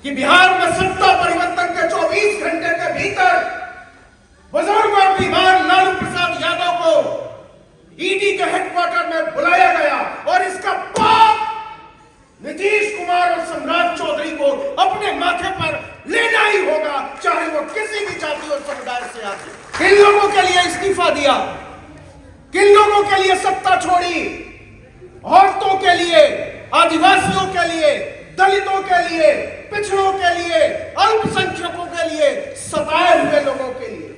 कि बिहार में सत्ता परिवर्तन के 24 घंटे के भीतर बुजुर्ग और बीमार लालू प्रसाद यादव को ईडी के हेडक्वार्टर में बुलाया गया और इसका पाप नीतीश कुमार और सम्राट चौधरी को अपने माथे पर लेना ही होगा, चाहे वो किसी भी जाति और समुदाय से आते। किन लोगों के लिए इस्तीफा दिया, किन लोगों के लिए सत्ता छोड़ी? औरतों के लिए, आदिवासियों के लिए, दलितों के लिए, पिछड़ों के लिए, अल्पसंख्यकों के लिए, सताए हुए लोगों के लिए।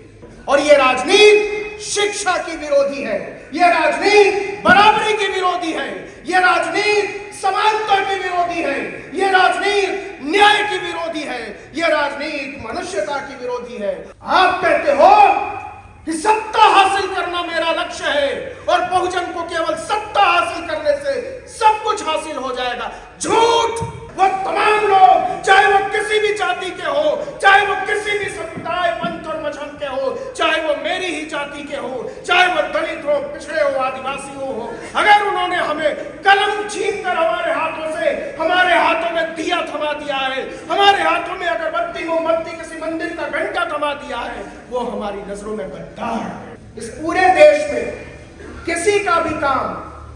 और ये राजनीति शिक्षा की विरोधी है, ये राजनीति बराबरी की विरोधी है, ये राजनीति समानता की विरोधी है, ये राजनीति न्याय की विरोधी है, ये राजनीति मनुष्यता की विरोधी है। आप कहते हो कि सत्ता हासिल करना मेरा लक्ष्य है और बहुजन को केवल सत्ता हासिल करने से सब कुछ हासिल हो जाएगा। झूठ! वो तमाम लोग, चाहे वो किसी भी जाति के हो, चाहे वो किसी भी समुदाय, पंथ और मजहब के हो, चाहे वो मेरी ही जाति के हो, चाहे वो दलित हो, पिछड़े हो, आदिवासी हो, अगर उन्होंने हमें कलम छीन कर हमारे हाथों से, हमारे हाथों में दिया थमा दिया है, हमारे हाथों में अगरबत्ती मोमबत्ती किसी मंदिर का घंटा थमा दिया है, वो हमारी नजरों में गद्दार है। इस पूरे देश में किसी का भी काम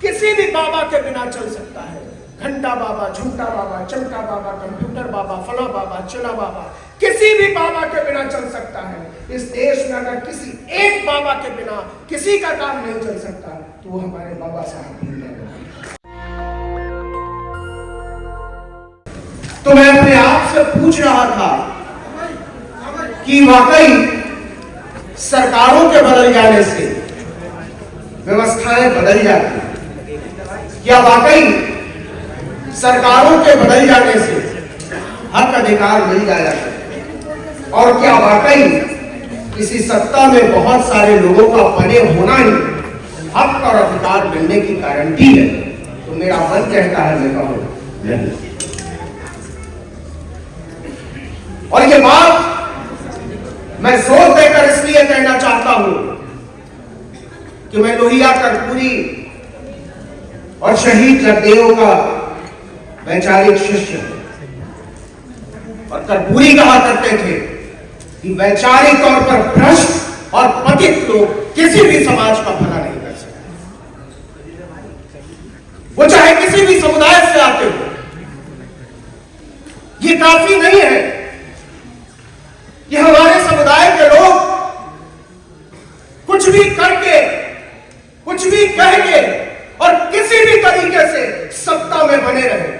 किसी भी बाबा के बिना चल सकता है। घंटा बाबा, झूठा बाबा, चमका बाबा, कंप्यूटर बाबा, फला बाबा, चला बाबा, किसी भी बाबा के बिना चल सकता है। इस देश में अगर किसी एक बाबा के बिना किसी का काम नहीं चल सकता तो वो हमारे बाबा साहब हैं। तो मैं अपने आप से पूछ रहा था कि वाकई सरकारों के बदल जाने से व्यवस्थाएं बदल जाती, क्या वाकई सरकारों के बदल जाने से हक अधिकार मिल जाया है? और क्या वाकई किसी सत्ता में बहुत सारे लोगों का बने होना ही हक और अधिकार मिलने की गारंटी है? तो मेरा मन कहता है मैं कहूं नहीं। और ये बात मैं जोर देकर इसलिए कहना चाहता हूं कि मैं लोहिया कर्पूरी और शहीद जगदेव का वैचारिक शिष्य, और कर्पूरी कहा करते थे कि वैचारिक तौर पर भ्रष्ट और पतित लोग किसी भी समाज का भला नहीं कर सकते, वो चाहे किसी भी समुदाय से आते हो। ये काफी नहीं है कि हमारे समुदाय के लोग कुछ भी करके, कुछ भी कह के और किसी भी तरीके से सत्ता में बने रहे।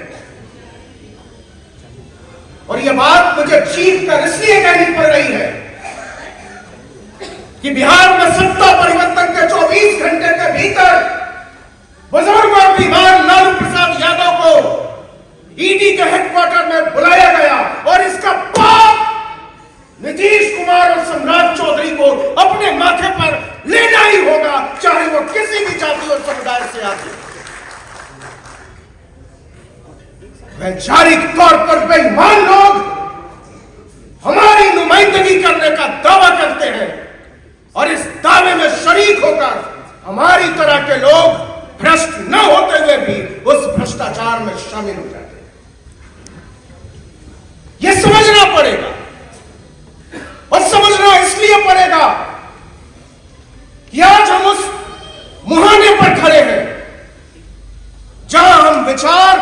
और यह बात मुझे चीख कर इसलिए कहनी पड़ रही है कि बिहार में सत्ता परिवर्तन के 24 घंटे के भीतर बुजुर्ग और बीमार लालू प्रसाद यादव को ईडी के हेडक्वार्टर में बुलाया गया और इसका पाप नीतीश कुमार और सम्राट चौधरी को अपने माथे पर लेना ही होगा, चाहे वो किसी भी जाति और समुदाय से आते। वैचारिक तौर पर बेईमान लोग हमारी नुमाइंदगी करने का दावा करते हैं और इस दावे में शरीक होकर हमारी तरह के लोग भ्रष्ट न होते हुए भी उस भ्रष्टाचार में शामिल हो जाते हैं। यह समझना पड़ेगा, और समझना इसलिए पड़ेगा कि आज हम उस मुहाने पर खड़े हैं जहां हम विचार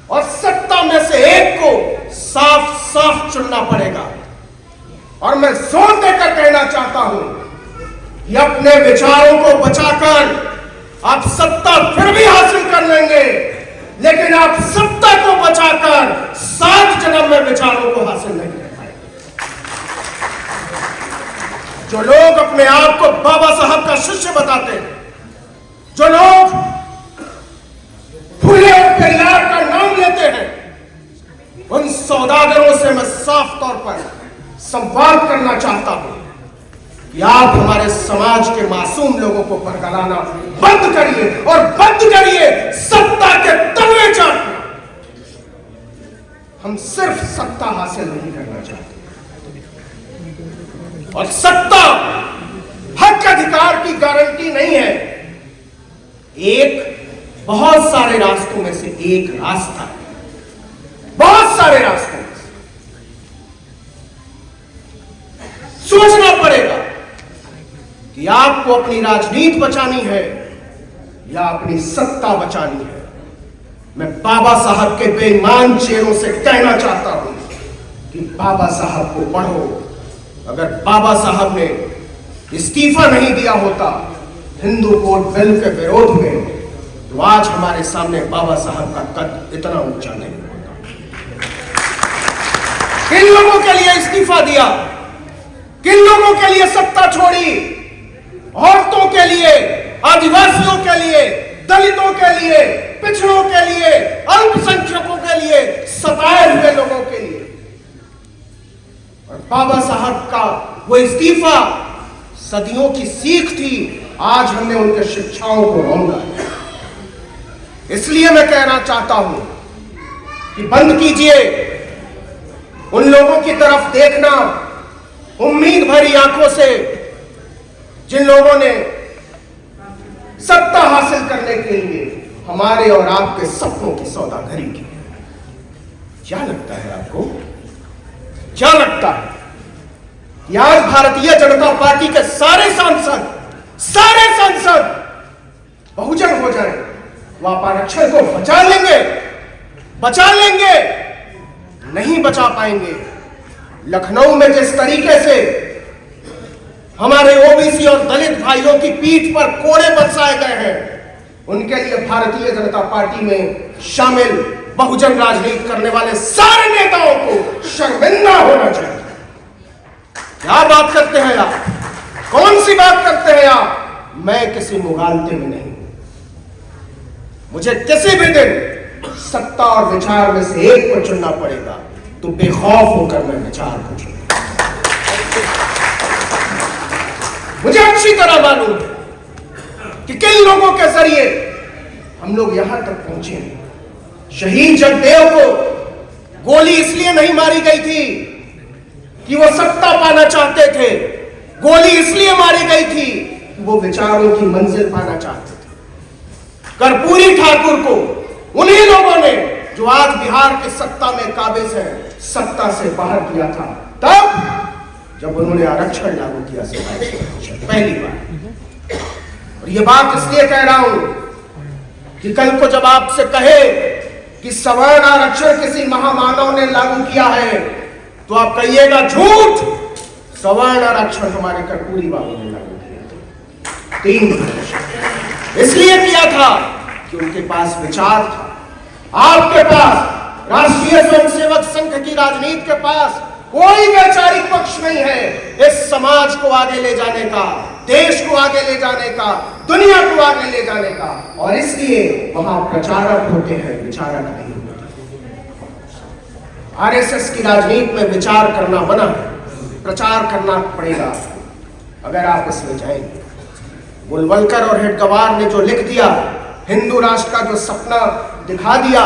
और सत्ता में से एक को साफ साफ चुनना पड़ेगा। और मैं जोर देकर कहना चाहता हूं कि अपने विचारों को बचाकर आप सत्ता फिर भी हासिल कर लेंगे, लेकिन आप सत्ता को बचाकर 7 जन्म में विचारों को हासिल नहीं कर पाएंगे। जो लोग अपने आप को बाबा साहब का शिष्य बताते हैं, जो लोग फुले और पेरियार का नाम लेते हैं, उन सौदागरों से मैं साफ तौर पर संवाद करना चाहता हूं कि आप हमारे समाज के मासूम लोगों को बरगलाना बंद करिए और बंद करिए सत्ता के तलवे चाटना। हम सिर्फ सत्ता हासिल नहीं करना चाहते, और सत्ता हक अधिकार की गारंटी नहीं है। एक बहुत सारे रास्तों में से एक रास्ता है, बहुत सारे रास्ते आपको अपनी राजनीति बचानी है या अपनी सत्ता बचानी है। मैं बाबा साहब के बेईमान चेहरों से कहना चाहता हूं कि बाबा साहब को पढ़ो। अगर बाबा साहब ने इस्तीफा नहीं दिया होता हिंदू कोड बिल के विरोध में, तो आज हमारे सामने बाबा साहब का कद इतना ऊंचा नहीं होता। किन लोगों के लिए इस्तीफा दिया, किन लोगों के लिए सत्ता छोड़ी? औरतों के लिए, आदिवासियों के लिए, दलितों के लिए, पिछड़ों के लिए, अल्पसंख्यकों के लिए, सताए हुए लोगों के लिए। और बाबा साहब का वो इस्तीफा सदियों की सीख थी, आज हमने उनके शिक्षाओं को रौंदा। इसलिए मैं कहना चाहता हूं कि बंद कीजिए उन लोगों की तरफ देखना उम्मीद भरी आंखों से, जिन लोगों ने सत्ता हासिल करने के लिए हमारे और आपके सपनों की सौदागरी की। क्या लगता है आपको, क्या लगता है कि आज भारतीय जनता पार्टी के सारे सांसद बहुजन हो जाए, वो आरक्षण को बचा लेंगे? नहीं बचा पाएंगे। लखनऊ में जिस तरीके से हमारे ओबीसी और दलित भाइयों की पीठ पर कोड़े बरसाए गए हैं, उनके लिए भारतीय जनता पार्टी में शामिल बहुजन राजनीति करने वाले सारे नेताओं को शर्मिंदा होना चाहिए। क्या बात करते हैं आप? कौन सी बात करते हैं आप? मैं किसी मुगालते में नहीं। मुझे किसी भी दिन सत्ता और विचार में से एक को चुनना पड़ेगा, तो बेखौफ होकर मैं विचार को चुनूंगा। मुझे अच्छी तरह मालूम है कि किन लोगों के जरिए हम लोग यहां तक पहुंचे हैं। शहीद जगदेव को गोली इसलिए नहीं मारी गई थी कि वो सत्ता पाना चाहते थे, गोली इसलिए मारी गई थी कि वो विचारों की मंजिल पाना चाहते थे। कर्पूरी ठाकुर को उन्हीं लोगों ने, जो आज बिहार की सत्ता में काबिज है, सत्ता से बाहर किया था, तब जब उन्होंने आरक्षण लागू किया पहली बार। और ये बात इसलिए कह रहा हूं कि कल को जब आपसे कहे कि सवर्ण आरक्षण किसी महामानव ने लागू किया है, तो आप कहिएगा झूठ, सवर्ण आरक्षण हमारे कर्पूरी बाबू ने लागू किया था। 3 इसलिए किया था कि उनके पास विचार था। आपके पास राष्ट्रीय स्वयंसेवक संघ की राजनीति के पास कोई वैचारिक पक्ष नहीं है इस समाज को आगे ले जाने का, देश को आगे ले जाने का, दुनिया को आगे ले जाने का। और इसलिए वहां प्रचारक होते हैं, विचारक नहीं होते। आरएसएस की राजनीति में विचार करना मना है, प्रचार करना पड़ेगा अगर आप इसमें जाएंगे। गोलवलकर और हेडगवार ने जो लिख दिया, हिंदू राष्ट्र का जो सपना दिखा दिया,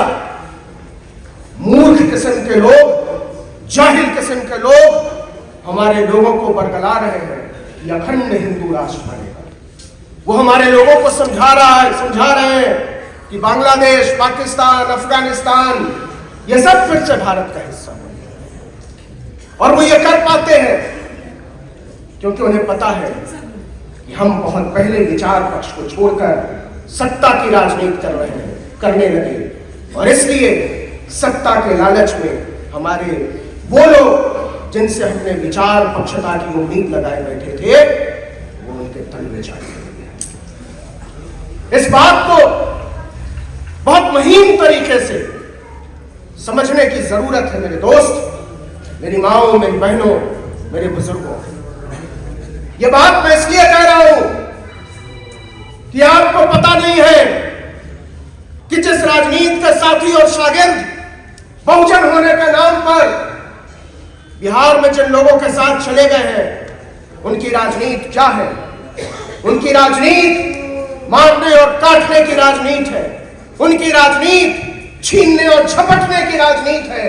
मूर्ख किस्म के लोग, जाहिल किस्म के लोग हमारे लोगों को बरगला रहे हैं कि अखंड हिंदू राष्ट्र बनेगा। वो हमारे लोगों को समझा रहे हैं कि बांग्लादेश, पाकिस्तान, अफगानिस्तान ये सब फिर से भारत का हिस्सा बने। और वो ये कर पाते हैं क्योंकि उन्हें पता है कि हम बहुत पहले विचार पक्ष को छोड़कर सत्ता की राजनीति करने लगे। और इसलिए सत्ता के लालच में हमारे वो लोग जिनसे हमने विचार पक्षता की उम्मीद लगाए बैठे थे, वो उनके तल में चले गए। इस बात को बहुत महीन तरीके से समझने की जरूरत है मेरे दोस्त, मेरी माओ, मेरी बहनों, मेरे बुजुर्गों। यह बात मैं इसलिए कह रहा हूं कि आपको पता नहीं है कि जिस राजनीति के साथी और शागिर्द बहुजन होने के नाम पर बिहार में जिन लोगों के साथ चले गए हैं, उनकी राजनीति क्या है? उनकी राजनीति मारने और काटने की राजनीति है। उनकी राजनीति छीनने और झपटने की राजनीति है।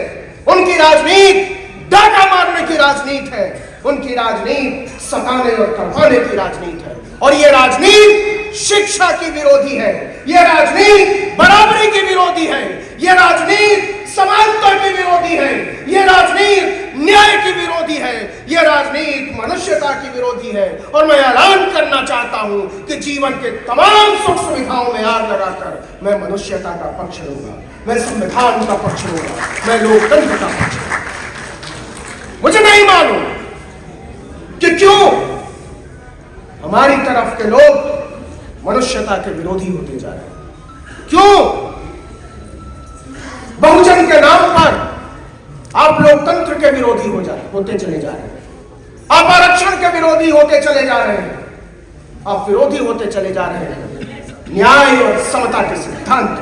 उनकी राजनीति डाका मारने की राजनीति है। उनकी राजनीति सताने और करवाने की राजनीति है। और यह राजनीति शिक्षा की विरोधी है, यह राजनीति बराबरी की विरोधी है, यह राजनीति समानता की विरोधी है, यह राजनीति न्याय की विरोधी है, यह राजनीति मनुष्यता की विरोधी विरोधी है। और मैं ऐलान करना चाहता हूं कि जीवन के तमाम सुख सुविधाओं में आग लगाकर मैं मनुष्यता का पक्ष लूंगा, मैं संविधान का पक्ष लूंगा, मैं लोकतंत्र का पक्ष लूंगा। मुझे नहीं मालूम कि क्यों हमारी तरफ के लोग मनुष्यता के विरोधी होते जा रहे हैं, क्यों बहुजन के नाम पर आप लोकतंत्र के विरोधी होते चले जा रहे हैं, आप आरक्षण के विरोधी होते चले जा रहे हैं, आप विरोधी होते चले जा रहे हैं न्याय और समता के सिद्धांत।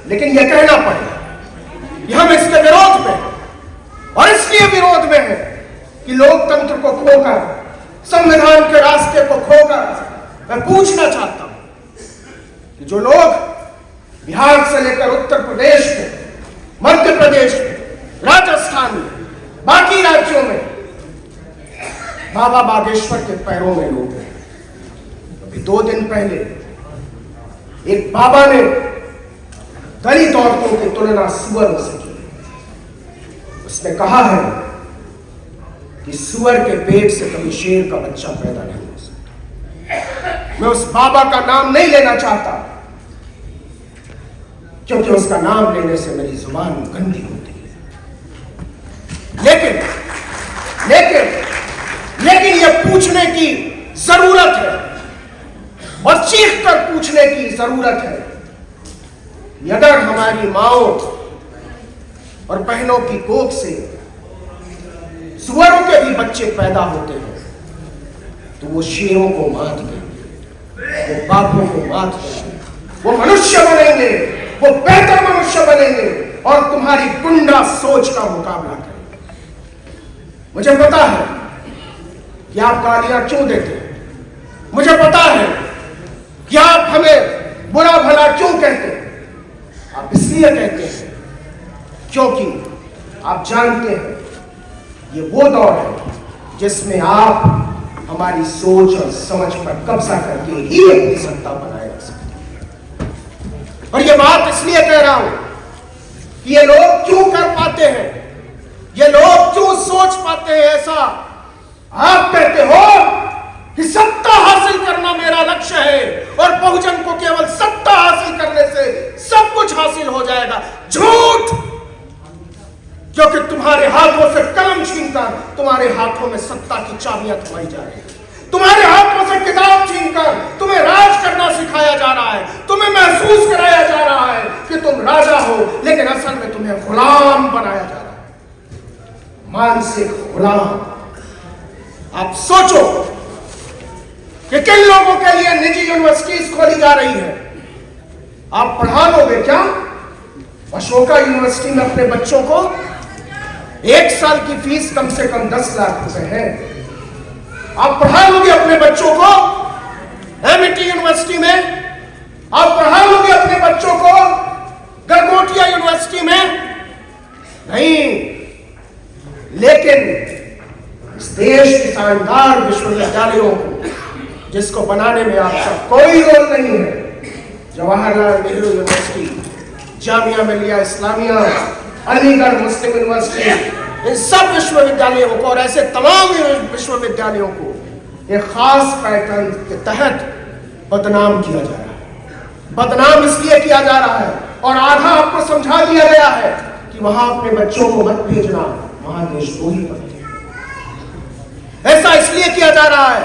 लेकिन यह कहना पड़ेगा कि हम इसके विरोध में हैं, और इसलिए विरोध में है कि लोकतंत्र को खोकर, संविधान के रास्ते को खोकर मैं पूछना चाहता हूं कि जो लोग बिहार से लेकर उत्तर प्रदेश में, मध्य प्रदेश में, राजस्थान में, बाकी राज्यों में बाबा बागेश्वर के पैरों में लोग हैं। अभी 2 दिन पहले एक बाबा ने दलित औरतों की तुलना सुअरों से की। उसने कहा है कि सुअर के पेट से कभी शेर का बच्चा पैदा नहीं हो सकता। मैं उस बाबा का नाम नहीं लेना चाहता, क्योंकि उसका नाम लेने से मेरी जुबान गंदी होती है। लेकिन यह पूछने की जरूरत है, और चीख कर पूछने की जरूरत है कि अगर हमारी माओ और बहनों की कोख से सुअरों के भी बच्चे पैदा होते हैं, तो वो शेरों को मात देंगे, वो बाघों को मात देंगे, वो मनुष्य बनेंगे, वो बेहतर मनुष्य बनेंगे और तुम्हारी गुंडा सोच का मुकाबला करेंगे। मुझे पता है कि आप गालियां क्यों देते हैं, मुझे पता है कि आप हमें बुरा भला क्यों कहते हैं। आप इसलिए कहते हैं क्योंकि आप जानते हैं ये वो दौर है जिसमें आप हमारी सोच और समझ पर कब्जा करके ही अपनी सत्ता बनाए रख सकते हैं। और ये बात इसलिए कह रहा हूं कि ये लोग क्यों कर पाते हैं, ये लोग क्यों सोच पाते हैं ऐसा। आप कहते हो कि सत्ता हासिल करना मेरा लक्ष्य है और बहुजन को केवल सत्ता हासिल करने से सब कुछ हासिल हो जाएगा। झूठ! क्योंकि तुम्हारे हाथों से कलम छीनकर तुम्हारे हाथों में सत्ता की चाबियां थमाई जा रही है, तुम्हारे हाथों से किताब छीनकर तुम्हें राज करना सिखाया जा रहा है, तुम्हें महसूस कराया जा रहा है कि तुम राजा हो, लेकिन असल में तुम्हें गुलाम बनाया जा रहा है, मानसिक गुलाम। आप सोचो कि किन लोगों के लिए निजी यूनिवर्सिटीज खोली जा रही है। आप पढ़ा लोगे क्या? अशोका यूनिवर्सिटी में अपने बच्चों को 1 साल की फीस कम से कम 10 लाख रुपए है। आप पढ़ा लोगे अपने बच्चों को एमआईटी यूनिवर्सिटी में? आप पढ़ा लोगे अपने बच्चों को गरगोटिया यूनिवर्सिटी में? नहीं। लेकिन इस देश के शानदार विश्वविद्यालयों को, जिसको बनाने में आपका कोई रोल नहीं है, जवाहरलाल नेहरू यूनिवर्सिटी, जामिया मिलिया इस्लामिया, अलीगढ़ मुस्लिम यूनिवर्सिटी, इन सब विश्वविद्यालयों को और ऐसे तमाम विश्वविद्यालयों को एक खास पैटर्न के तहत बदनाम किया जा रहा है। बदनाम इसलिए किया जा रहा है और आधा आपको समझा दिया गया है कि वहां अपने बच्चों को मत भेजना, वहां देशद्रोही बनते। ऐसा इसलिए किया जा रहा है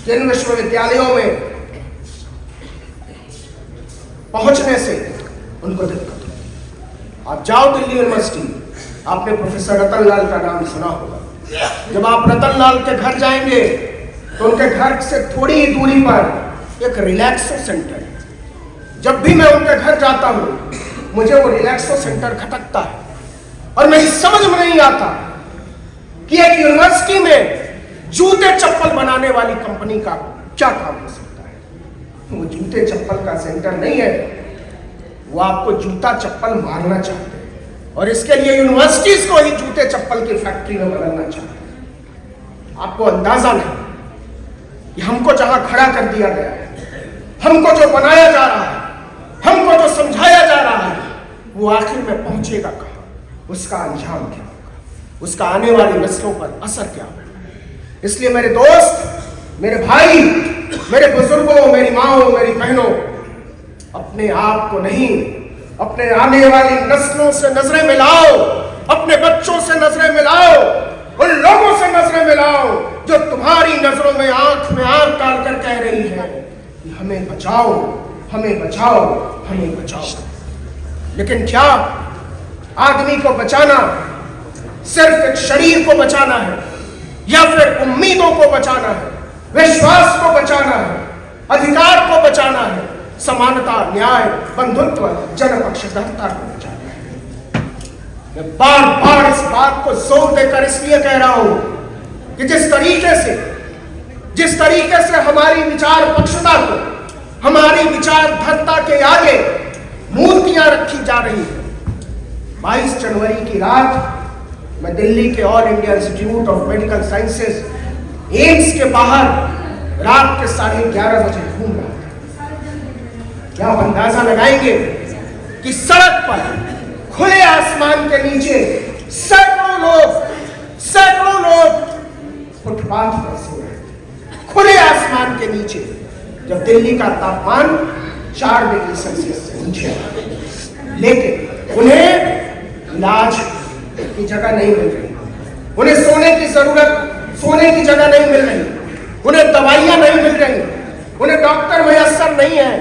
कि इन विश्वविद्यालयों में पहुंचने से उनको दिक्कत है। आप जाओ दिल्ली यूनिवर्सिटी, आपने प्रोफेसर रतनलाल का नाम सुना होगा। जब आप रतनलाल के घर जाएंगे तो उनके घर से थोड़ी ही दूरी पर एक रिलैक्सो सेंटर है। जब भी मैं उनके घर जाता हूं, मुझे वो रिलैक्सो सेंटर खटकता है और मेरी समझ में नहीं आता कि एक यूनिवर्सिटी में जूते चप्पल बनाने वाली कंपनी का क्या काम हो सकता है। वो जूते चप्पल का सेंटर नहीं है, वो आपको जूता चप्पल मारना चाहते हैं और इसके लिए यूनिवर्सिटीज को ही जूते चप्पल की फैक्ट्री में बदलना चाहते हैं। आपको अंदाजा नहीं कि हमको जहां खड़ा कर दिया गया है, हमको जो बनाया जा रहा है, हमको जो समझाया जा रहा है, वो आखिर में पहुंचेगा कहां, उसका अंजाम क्या होगा, उसका आने वाली नस्लों पर असर क्या होगा। इसलिए मेरे दोस्त, मेरे भाई, मेरे बुजुर्गों, मेरी माओ, मेरी बहनों, अपने आप को नहीं, अपने आने वाली नस्लों से नजरें मिलाओ, अपने बच्चों से नजरें मिलाओ, उन लोगों से नजरें मिलाओ जो तुम्हारी नजरों में आंख डालकर कह रही है कि हमें बचाओ, हमें बचाओ, हमें बचाओ। लेकिन क्या आदमी को बचाना सिर्फ एक शरीर को बचाना है, या फिर उम्मीदों को बचाना है, विश्वास को बचाना है, अधिकार को बचाना है, समानता, न्याय, बंधुत्व, जनपक्षधरता को बचाना है? मैं बार बार इस बात को जोर देकर इसलिए कह रहा हूं कि जिस तरीके से हमारी विचार पक्षता को, हमारी विचारधरता के आगे मूर्तियां रखी जा रही है। 22 जनवरी की रात मैं दिल्ली के all India institute of medical sciences AIIMS के बाहर रात के 11:30 बजे घूम रहा था। क्या आप अंदाजा लगाएंगे कि सड़क पर खुले आसमान के नीचे सैकड़ों लोग फुटपाथ पर सो रहे थे, खुले आसमान के नीचे, जब दिल्ली का तापमान 4 डिग्री सेल्सियस से नीचे है। लेकिन उन्हें इलाज की जगह नहीं मिल रही, उन्हें सोने की जगह नहीं मिल रही, उन्हें दवाइयां नहीं मिल रही, उन्हें डॉक्टर मुयस्सर नहीं है,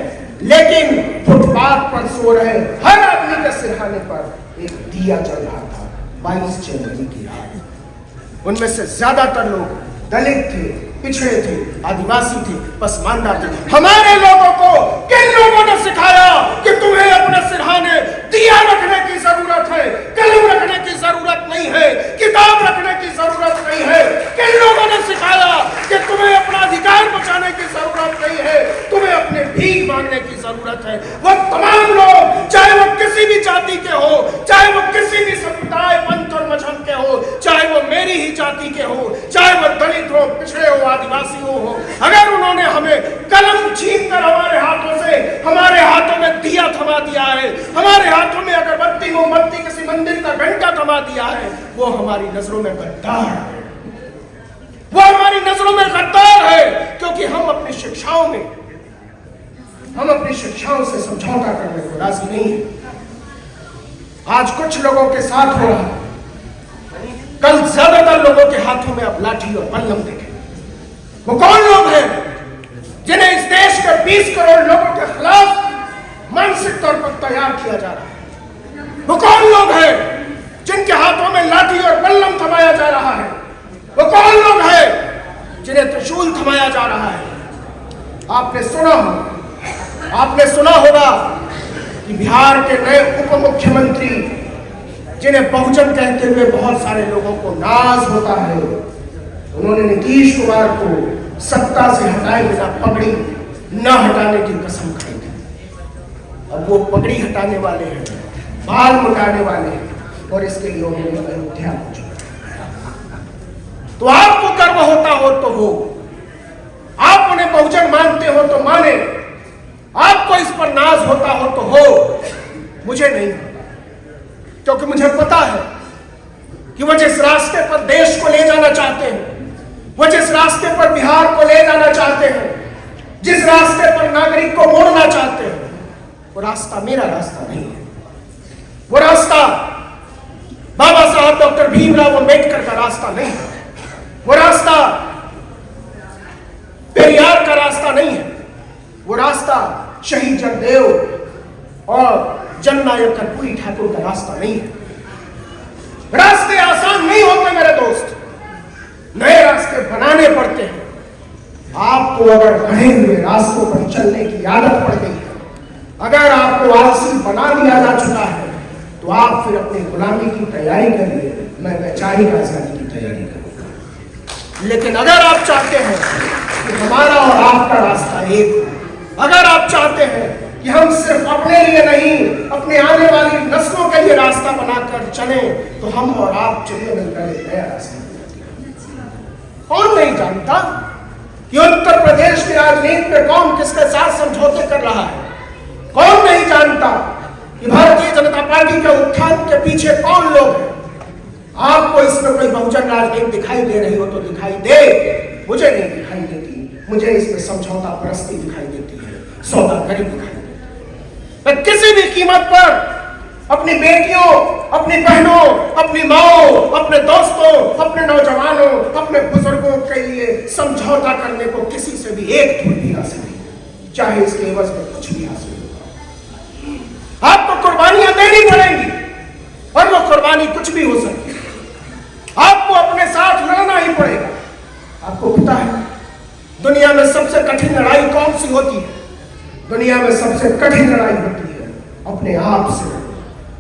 लेकिन फुटपाथ पर सो रहे हर आदमी के सिरहाने पर एक दिया जल रहा था। 22 जनवरी की रात। उनमें से ज्यादातर लोग दलित थे, पिछड़े थे, आदिवासी थे, पसमानदा थे। हमारे लोगों को किन लोगों ने सिखाया कि तुम्हें अपने सिरहाने दिया रखने की जरूरत है, कलम रखने की जरूरत नहीं है, किताब रखने की जरूरत नहीं है? किन लोगों ने सिखाया कि तुम्हें अपना अधिकार बचाने की जरूरत नहीं है, तुम्हें अपने भीख मांगने की जरूरत है? वो तमाम लोग, चाहे वो किसी भी जाति के हो, चाहे वो किसी भी संप्रदाय, पंथ और मजहब के हो, चाहे वो मेरी ही जाति के हो, चाहे वो दलित हो, पिछड़े हो, आदिवासियों हो, अगर उन्होंने हमें कलम छीन कर हमारे हाथों से, हमारे हाथों में दिया थमा दिया है, हमारे हाथों में अगरबत्ती, मोमबत्ती, किसी मंदिर का घंटा थमा दिया है, वो हमारी नजरों में गद्दार है। वो हमारी नजरों में गद्दार है, क्योंकि हम अपनी शिक्षाओं से समझौता करने को राजी नहीं है। आज कुछ लोगों के साथ हो रहा है, कल ज्यादातर लोगों के हाथों में अब लाठी और बल्लम देखें। वो कौन लोग हैं जिन्हें इस देश के 20 करोड़ लोगों के खिलाफ मानसिक तौर पर तैयार किया जा रहा है? वो कौन लोग हैं जिनके हाथों में लाठी और बल्लम थमाया जा रहा है? वो कौन लोग हैं जिन्हें त्रिशूल थमाया जा रहा है? आपने सुना होगा कि बिहार के नए उप मुख्यमंत्री, जिन्हें बहुजन कहते हुए बहुत सारे लोगों को नाज होता है, उन्होंने नीतीश कुमार को सत्ता से हटाए बिना पगड़ी न हटाने की कसम खाई थी। अब वो पगड़ी हटाने वाले हैं, बाल मुटाने वाले हैं, और इसके लिए उन्होंने अयोध्या पहुंचा। तो आपको गर्व होता हो तो हो, आप उन्हें बहुजन मानते हो तो माने, आपको इस पर नाज होता हो तो हो, मुझे नहीं, क्योंकि मुझे पता है कि वो जिस रास्ते पर देश को ले जाना चाहते हैं, वो जिस रास्ते पर बिहार को ले जाना चाहते हैं, जिस रास्ते पर नागरिक को मोड़ना चाहते हैं, वो रास्ता मेरा रास्ता नहीं है। वो रास्ता बाबा साहब डॉक्टर भीमराव अंबेडकर का रास्ता नहीं है। वो रास्ता पेरियार का रास्ता नहीं है। वो रास्ता शहीद जगदेव और जननायक कर्पूरी ठाकुर का रास्ता नहीं है। रास्ते आसान नहीं होते मेरे दोस्त, नए रास्ते बनाने पड़ते हैं। आपको अगर बढ़े हुए रास्तों पर चलने की आदत पड़ गई है, अगर आपको आलसी बना दिया जा चुका है, तो आप फिर अपनी गुलामी की तैयारी करिए, मैं वैचारिक आजादी की तैयारी करूंगा। लेकिन अगर आप चाहते हैं कि हमारा और आपका रास्ता एक हो, अगर आप चाहते हैं कि हम सिर्फ अपने लिए नहीं, अपने आने वाली नस्लों के लिए रास्ता बनाकर चले, तो हम और आप चलिए मिलकर एक नया रास्ता। कौन नहीं जानता कि उत्तर प्रदेश की राजनीति में कौन किसके साथ समझौते कर रहा है? कौन नहीं जानता कि भारतीय जनता पार्टी के उत्थान के पीछे कौन लोग हैं? आप आपको इसमें कोई बहुजन राजनीति दिखाई दे रही हो तो दिखाई दे, मुझे नहीं दिखाई देती। मुझे इसमें समझौता परस्ती दिखाई देती है, सौदागरी दिखाई देती है। मैं किसी भी कीमत पर अपनी बेटियों, अपनी बहनों, अपनी माओ, अपने दोस्तों, अपने नौजवानों, अपने बुजुर्गों के लिए समझौता करने को किसी से भी एक धूल भी हासिल नहीं, चाहे इसके एवज में कुछ भी हासिल होगा। आपको कुर्बानियां देनी पड़ेंगी और वो कुर्बानी कुछ भी हो सकती है। आपको अपने साथ लड़ना ही पड़ेगा। आपको पता है दुनिया में सबसे कठिन लड़ाई कौन सी होती है? दुनिया में सबसे कठिन लड़ाई होती है अपने आप से,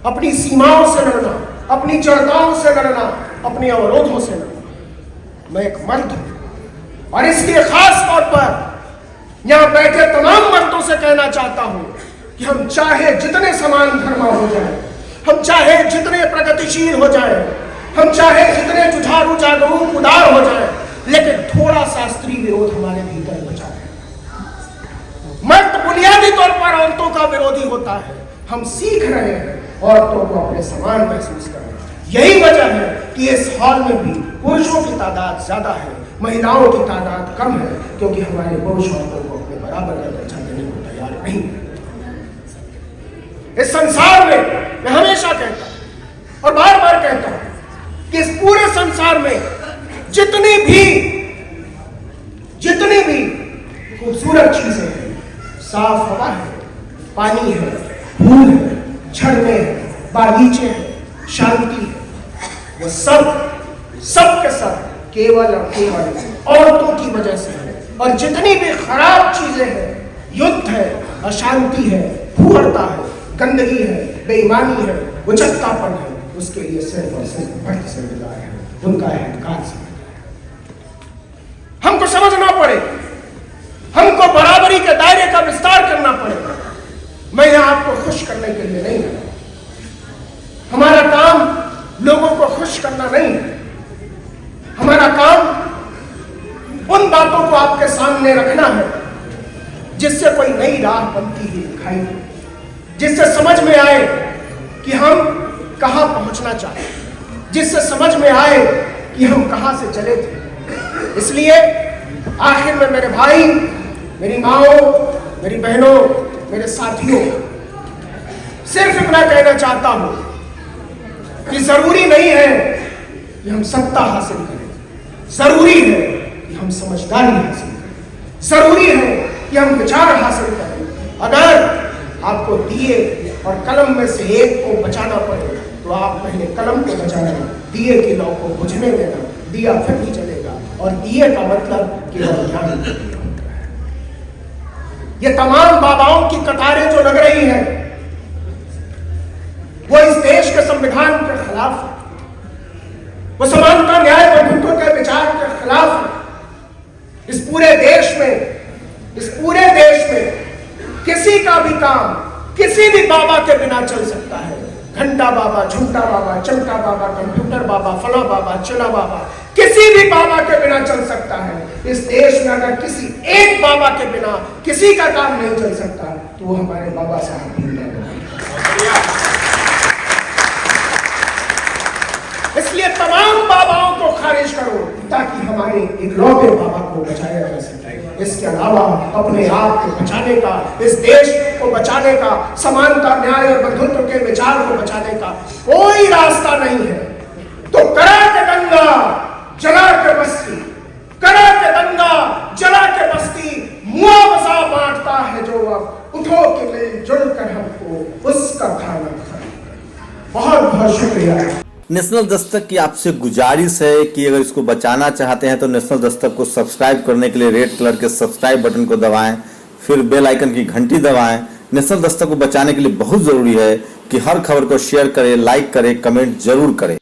अपनी सीमाओं से लड़ना, अपनी जड़ताओं से लड़ना, अपने अवरोधों से लड़ना। मैं एक मर्द हूं और इसलिए खास तौर पर यहां बैठे तमाम मर्दों से कहना चाहता हूं कि हम चाहे जितने समान धर्मा हो जाए, हम चाहे जितने प्रगतिशील हो जाए, हम चाहे जितने जुझारू जागरूक उदार हो जाए, लेकिन थोड़ा सा स्त्री विरोध हमारे भीतर बचा है। मर्द बुनियादी तौर पर औरतों का विरोधी होता है। हम सीख रहे हैं औरतों को अपने समान महसूस करना। यही वजह है कि इस हॉल में भी पुरुषों की तादाद ज्यादा है, महिलाओं की तादाद कम है, क्योंकि हमारे पुरुष औरतों को अपने बराबर का दर्जा देने को तैयार नहीं है। इस संसार में मैं हमेशा कहता हूं और बार बार कहता हूं कि इस पूरे संसार में जितनी भी खूबसूरत चीजें हैं, साफ हवा है, पानी है, फूल है, झरने हैं, बागीचे हैं, शांति है, वो सब के सब केवल और केवल औरतों की वजह से है। और जितनी भी खराब चीजें हैं, युद्ध है, अशांति है, फूहड़ता है, गंदगी है, बेईमानी है, उचक्कापन है, उसके लिए सिर्फ और सिर्फ मर्द जिम्मेदार है, उनका अहंकार जिम्मेदार है। हमको समझना पड़ेगा, हमको बराबरी के दायरे का विस्तार करना पड़ेगा। मैं यहां आपको खुश करने के लिए नहीं हूं। हमारा काम लोगों को खुश करना नहीं है। हमारा काम उन बातों को आपके सामने रखना है जिससे कोई नई राह बनती हुई दिखाई दे, जिससे समझ में आए कि हम कहां पहुंचना चाहते, जिससे समझ में आए कि हम कहां से चले थे। इसलिए आखिर में मेरे भाई, मेरी माओ, मेरी बहनों, मेरे साथियों, सिर्फ इतना कहना चाहता हूं कि जरूरी नहीं है कि हम सत्ता हासिल करें, जरूरी है कि हम समझदारी हासिल करें, जरूरी है कि हम विचार हासिल करें। अगर आपको दिए और कलम में से एक को बचाना पड़े तो आप पहले कलम को बचाना, दिए की लौ को बुझने देना, दिया फिर भी चलेगा। और दिए का मतलब केवल ज्ञान होता है। ये तमाम बाबाओं की कतारें जो लग रही हैं, वो इस देश के संविधान के खिलाफ है, वो समानता, न्याय, बंधुत्व के विचार के खिलाफ है। इस पूरे देश में किसी का भी काम किसी भी बाबा के बिना चल सकता है। घंटा बाबा, झुमटा बाबा, चमटा बाबा, कंप्यूटर बाबा, फला बाबा, चला बाबा, किसी भी बाबा के बिना चल सकता है। इस देश में अगर किसी एक बाबा के बिना किसी का काम नहीं चल सकता तो वो हमारे बाबा साहब भीमराव हैं। इसलिए तमाम बाबाओं को खारिज करो ताकि हमारे इकलौते बाबा को बचाया जा सके। इसके अलावा अपने आप को बचाने का, इस देश को बचाने का, समानता, न्याय और बंधुत्व के विचार को बचाने का कोई रास्ता नहीं है। तो करा के दंगा, जला के बस्ती, करा के दंगा, जला के बस्ती, मुआवजा बांटता है जो अब उठो के मिलजुल कर हमको उसका खाना खाना। बहुत बहुत शुक्रिया। नेशनल दस्तक की आपसे गुजारिश है कि अगर इसको बचाना चाहते हैं तो नेशनल दस्तक को सब्सक्राइब करने के लिए रेड कलर के सब्सक्राइब बटन को दबाएं, फिर बेल आइकन की घंटी दबाएं। नेशनल दस्तक को बचाने के लिए बहुत जरूरी है कि हर खबर को शेयर करें, लाइक करें, कमेंट जरूर करें।